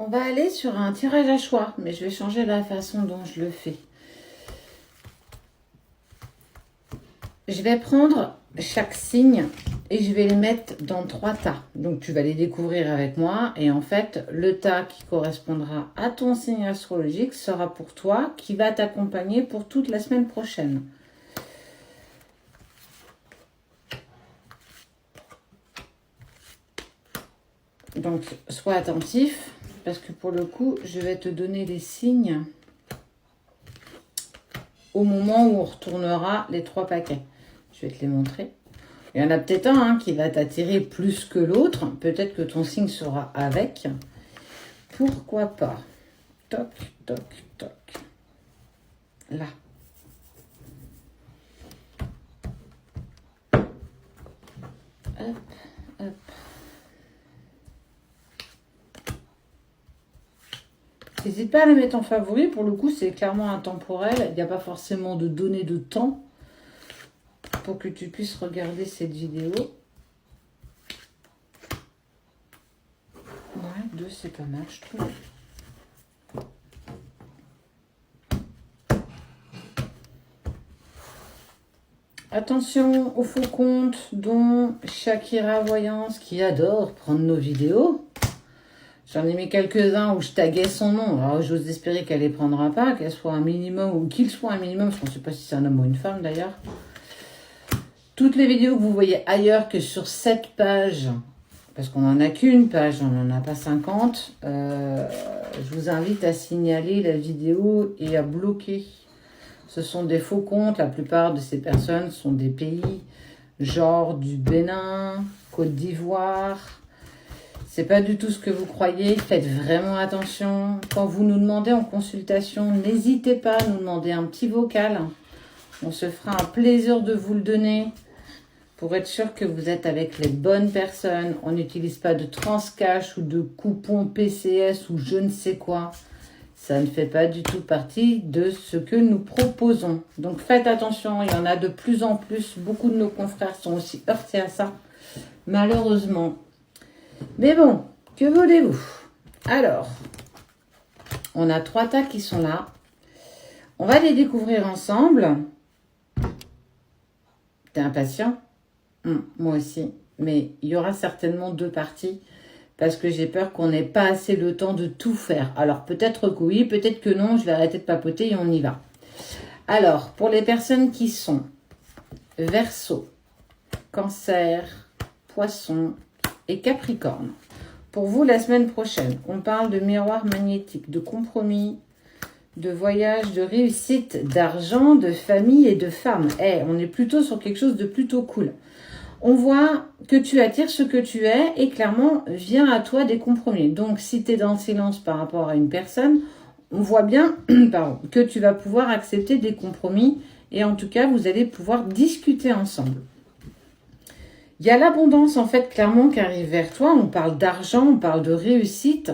On va aller sur un tirage à choix, mais je vais changer la façon dont je le fais. Je vais prendre chaque signe et je vais les mettre dans 3 tas. Donc, tu vas les découvrir avec moi. Et en fait, le tas qui correspondra à ton signe astrologique sera pour toi, qui va t'accompagner pour toute la semaine prochaine. Donc, sois attentif, parce que pour le coup, je vais te donner les signes au moment où on retournera les 3 paquets. Je vais te les montrer. Il y en a peut-être un qui va t'attirer plus que l'autre. Peut-être que ton signe sera avec. Pourquoi pas? Toc, toc, toc. Là. Hop, hop. N'hésite pas à le mettre en favori. Pour le coup, c'est clairement intemporel. Il n'y a pas forcément de données de temps pour que tu puisses regarder cette vidéo. Ouais, 2, c'est pas mal, je trouve. Attention aux faux comptes, dont Shakira Voyance, qui adore prendre nos vidéos. J'en ai mis quelques-uns où je taguais son nom. Alors, j'ose espérer qu'elle les prendra pas, qu'elle soit un minimum, ou qu'il soit un minimum. Je ne sais pas si c'est un homme ou une femme, d'ailleurs. Toutes les vidéos que vous voyez ailleurs que sur cette page, parce qu'on n'en a qu'une page, on n'en a pas 50, je vous invite à signaler la vidéo et à bloquer. Ce sont des faux comptes. La plupart de ces personnes sont des pays, genre du Bénin, Côte d'Ivoire. C'est pas du tout ce que vous croyez. Faites vraiment attention. Quand vous nous demandez en consultation, n'hésitez pas à nous demander un petit vocal. On se fera un plaisir de vous le donner pour être sûr que vous êtes avec les bonnes personnes. On n'utilise pas de transcash ou de coupons PCS ou je ne sais quoi. Ça ne fait pas du tout partie de ce que nous proposons. Donc faites attention, il y en a de plus en plus. Beaucoup de nos confrères sont aussi heurtés à ça, malheureusement. Mais bon, que voulez-vous? Alors, on a 3 tas qui sont là. On va les découvrir ensemble. T'es impatient? Moi aussi. Mais il y aura certainement 2 parties. Parce que j'ai peur qu'on n'ait pas assez le temps de tout faire. Alors peut-être que oui, peut-être que non. Je vais arrêter de papoter et on y va. Alors, pour les personnes qui sont Verseau, Cancer, Poisson et Capricorne. Pour vous, la semaine prochaine, on parle de miroir magnétique, de compromis, de voyage, de réussite, d'argent, de famille et de femme. On est plutôt sur quelque chose de plutôt cool. On voit que tu attires ce que tu es et clairement, vient à toi des compromis. Donc, si tu es dans le silence par rapport à une personne, on voit bien que tu vas pouvoir accepter des compromis et en tout cas, vous allez pouvoir discuter ensemble. Il y a l'abondance, en fait, clairement, qui arrive vers toi. On parle d'argent, on parle de réussite.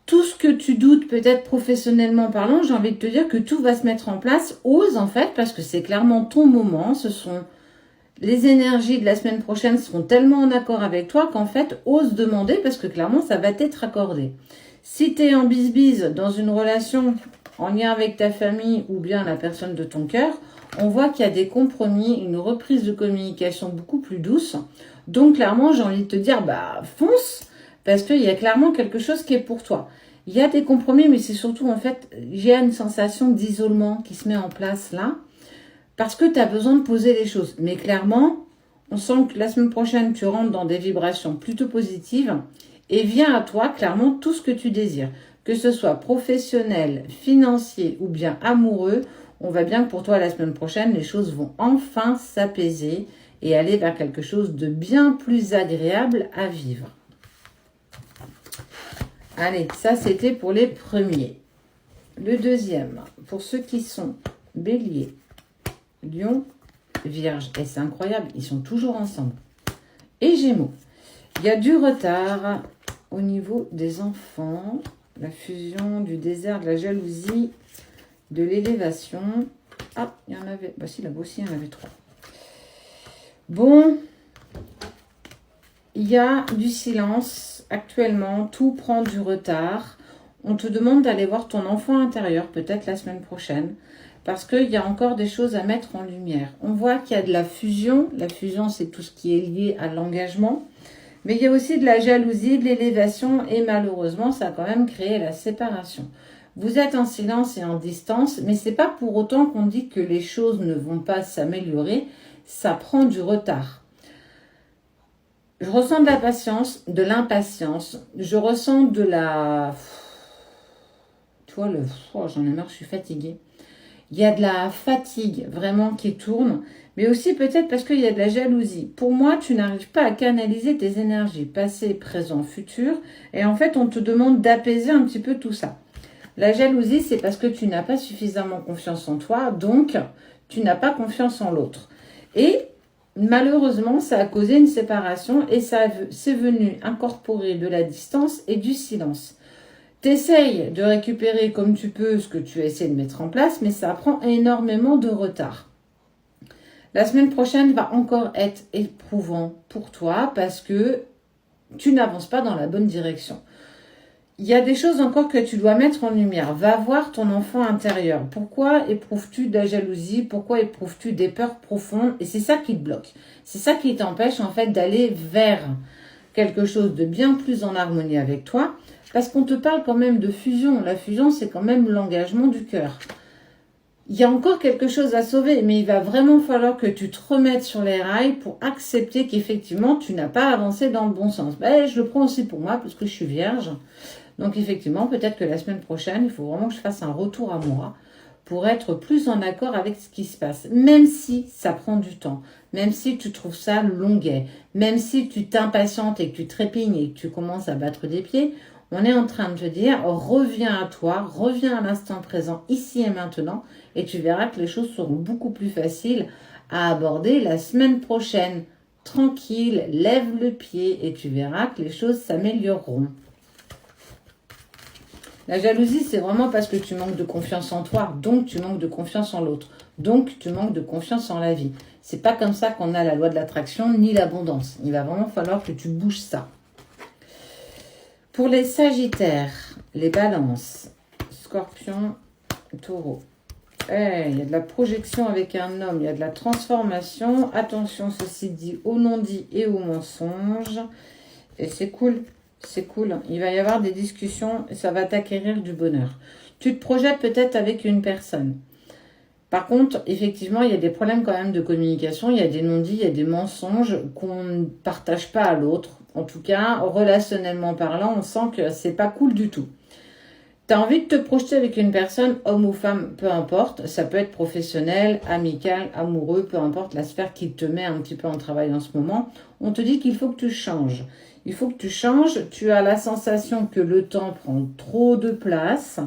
Tout ce que tu doutes, peut-être professionnellement parlant, j'ai envie de te dire que tout va se mettre en place. Ose, en fait, parce que c'est clairement ton moment. Ce sont les énergies de la semaine prochaine seront tellement en accord avec toi qu'en fait, ose demander parce que clairement, ça va t'être accordé. Si tu es en bise-bise dans une relation en lien avec ta famille ou bien la personne de ton cœur, on voit qu'il y a des compromis, une reprise de communication beaucoup plus douce. Donc, clairement, j'ai envie de te dire, fonce, parce qu'il y a clairement quelque chose qui est pour toi. Il y a des compromis, mais c'est surtout, en fait, j'ai une sensation d'isolement qui se met en place là. Parce que tu as besoin de poser les choses. Mais clairement, on sent que la semaine prochaine, tu rentres dans des vibrations plutôt positives et vient à toi clairement tout ce que tu désires. Que ce soit professionnel, financier ou bien amoureux, on va bien que pour toi la semaine prochaine, les choses vont enfin s'apaiser et aller vers quelque chose de bien plus agréable à vivre. Allez, ça c'était pour les premiers. Le deuxième, pour ceux qui sont Bélier, Lion, Vierge. Et c'est incroyable, ils sont toujours ensemble. Et Gémeaux. Il y a du retard au niveau des enfants. La fusion du désert, de la jalousie, de l'élévation. Ah, il y en avait... si, là-bas aussi, il y en avait 3. Bon. il y a du silence actuellement, tout prend du retard. On te demande d'aller voir ton enfant intérieur, peut-être la semaine prochaine, parce qu'il y a encore des choses à mettre en lumière. On voit qu'il y a de la fusion. La fusion, c'est tout ce qui est lié à l'engagement. Mais il y a aussi de la jalousie, de l'élévation, et malheureusement, ça a quand même créé la séparation. Vous êtes en silence et en distance, mais c'est pas pour autant qu'on dit que les choses ne vont pas s'améliorer. Ça prend du retard. Je ressens de la patience, de l'impatience. Je ressens de la... Tu vois, j'en ai marre, je suis fatiguée. Il y a de la fatigue vraiment qui tourne, mais aussi peut-être parce qu'il y a de la jalousie. Pour moi, tu n'arrives pas à canaliser tes énergies, passé, présent, futur, et en fait, on te demande d'apaiser un petit peu tout ça. La jalousie, c'est parce que tu n'as pas suffisamment confiance en toi, donc tu n'as pas confiance en l'autre. Et malheureusement, ça a causé une séparation et c'est venu incorporer de la distance et du silence. T'essayes de récupérer comme tu peux ce que tu as essayé de mettre en place, mais ça prend énormément de retard. La semaine prochaine va encore être éprouvant pour toi parce que tu n'avances pas dans la bonne direction. Il y a des choses encore que tu dois mettre en lumière. Va voir ton enfant intérieur. Pourquoi éprouves-tu de la jalousie? Pourquoi éprouves-tu des peurs profondes? Et c'est ça qui te bloque. C'est ça qui t'empêche en fait d'aller vers quelque chose de bien plus en harmonie avec toi. Parce qu'on te parle quand même de fusion. La fusion, c'est quand même l'engagement du cœur. Il y a encore quelque chose à sauver, mais il va vraiment falloir que tu te remettes sur les rails pour accepter qu'effectivement, tu n'as pas avancé dans le bon sens. Je le prends aussi pour moi, parce que je suis vierge. Donc effectivement, peut-être que la semaine prochaine, il faut vraiment que je fasse un retour à moi pour être plus en accord avec ce qui se passe. Même si ça prend du temps, même si tu trouves ça longuet, même si tu t'impatientes et que tu trépignes et que tu commences à battre des pieds, on est en train de te dire, reviens à toi, reviens à l'instant présent, ici et maintenant, et tu verras que les choses seront beaucoup plus faciles à aborder la semaine prochaine. Tranquille, lève le pied et tu verras que les choses s'amélioreront. La jalousie, c'est vraiment parce que tu manques de confiance en toi, donc tu manques de confiance en l'autre, donc tu manques de confiance en la vie. C'est pas comme ça qu'on a la loi de l'attraction ni l'abondance. Il va vraiment falloir que tu bouges ça. Pour les Sagittaires, les Balances, Scorpion, Taureau. Il y a de la projection avec un homme, il y a de la transformation. Attention, ceci dit, au non-dit et au mensonge. Et c'est cool. C'est cool. Il va y avoir des discussions et ça va t'acquérir du bonheur. Tu te projettes peut-être avec une personne. Par contre, effectivement, il y a des problèmes quand même de communication. Il y a des non-dits, il y a des mensonges qu'on ne partage pas à l'autre. En tout cas, relationnellement parlant, on sent que c'est pas cool du tout. Tu as envie de te projeter avec une personne, homme ou femme, peu importe. Ça peut être professionnel, amical, amoureux, peu importe la sphère qui te met un petit peu en travail en ce moment. On te dit qu'il faut que tu changes. Il faut que tu changes. Tu as la sensation que le temps prend trop de place.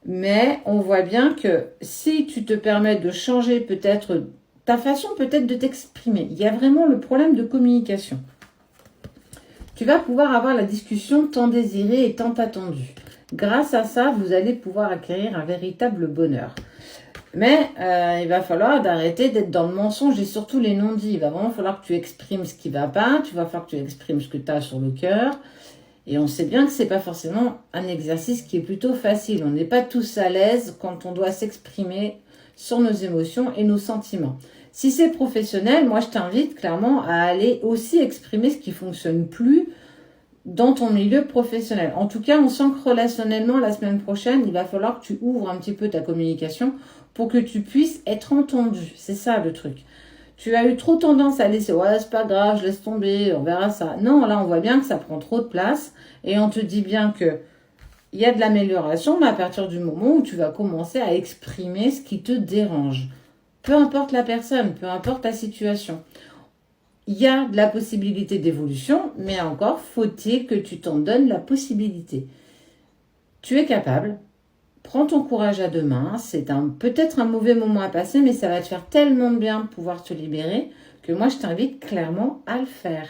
Mais on voit bien que si tu te permets de changer peut-être ta façon peut-être de t'exprimer, il y a vraiment le problème de communication. Tu vas pouvoir avoir la discussion tant désirée et tant attendue. Grâce à ça, vous allez pouvoir acquérir un véritable bonheur. Mais il va falloir d'arrêter d'être dans le mensonge et surtout les non-dits. Il va vraiment falloir que tu exprimes ce qui ne va pas. Tu vas falloir que tu exprimes ce que tu as sur le cœur. Et on sait bien que ce n'est pas forcément un exercice qui est plutôt facile. On n'est pas tous à l'aise quand on doit s'exprimer sur nos émotions et nos sentiments. Si c'est professionnel, moi je t'invite clairement à aller aussi exprimer ce qui ne fonctionne plus dans ton milieu professionnel. En tout cas, on sent que relationnellement, la semaine prochaine, il va falloir que tu ouvres un petit peu ta communication pour que tu puisses être entendu. C'est ça le truc. Tu as eu trop tendance à laisser « ouais, c'est pas grave, je laisse tomber, on verra ça ». Non, là, on voit bien que ça prend trop de place et on te dit bien que il y a de l'amélioration, mais à partir du moment où tu vas commencer à exprimer ce qui te dérange. Peu importe la personne, peu importe la situation. Il y a de la possibilité d'évolution, mais encore faut-il que tu t'en donnes la possibilité. Tu es capable, prends ton courage à deux mains, c'est peut-être un mauvais moment à passer, mais ça va te faire tellement de bien de pouvoir te libérer que moi je t'invite clairement à le faire.